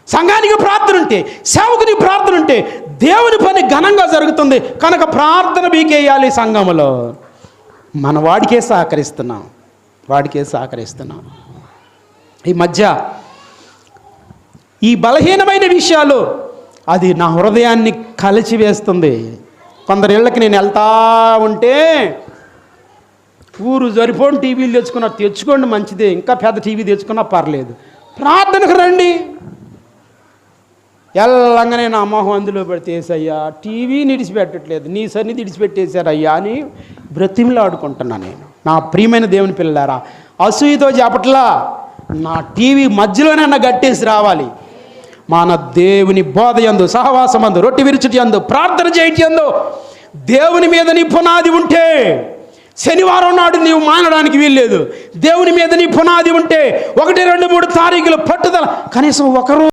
సంఘానికి ప్రార్థన ఉంటే, సేవకునికి ప్రార్థన ఉంటే దేవుని పని ఘనంగా జరుగుతుంది. కనుక ప్రార్థన బీకేయాలి సంఘములో. మన వాడికే సహకరిస్తున్నాం. ఈ మధ్య ఈ బలహీనమైన విషయాలు అది నా హృదయాన్ని కలిచివేస్తుంది. కొందరు ఇళ్ళకి నేను వెళ్తా ఉంటే, ఊరు సరిపోని టీవీలు తెచ్చుకోండి మంచిదే, ఇంకా పెద్ద టీవీ తెచ్చుకున్నా పర్లేదు, ప్రార్థనకు రండి. ఎల్లంగానే నా మొహం అందులో పెడితేసయ్యా టీవీ నిడిచిపెట్టట్లేదు, నీ సన్నిధి విడిచిపెట్టేశారయ్యా అని బ్రతిమలాడుకుంటున్నా నేను. నా ప్రియమైన దేవుని పిల్లలారా, అసూయతో చెప్పట్లా, నా టీవీ మధ్యలోనే గట్టేసి రావాలి. మన దేవుని బోధ యందు, సహవాసమందు, రొట్టె విరుచుటి యందు, ప్రార్థన చేయటి యందు దేవుని మీద నీ పునాది ఉంటే శనివారం నాడు నీవు మానడానికి వీల్లేదు. దేవుని మీద నీ పునాది ఉంటే 1, 2, 3 తారీఖులు పట్టుదల, కనీసం ఒకరోజు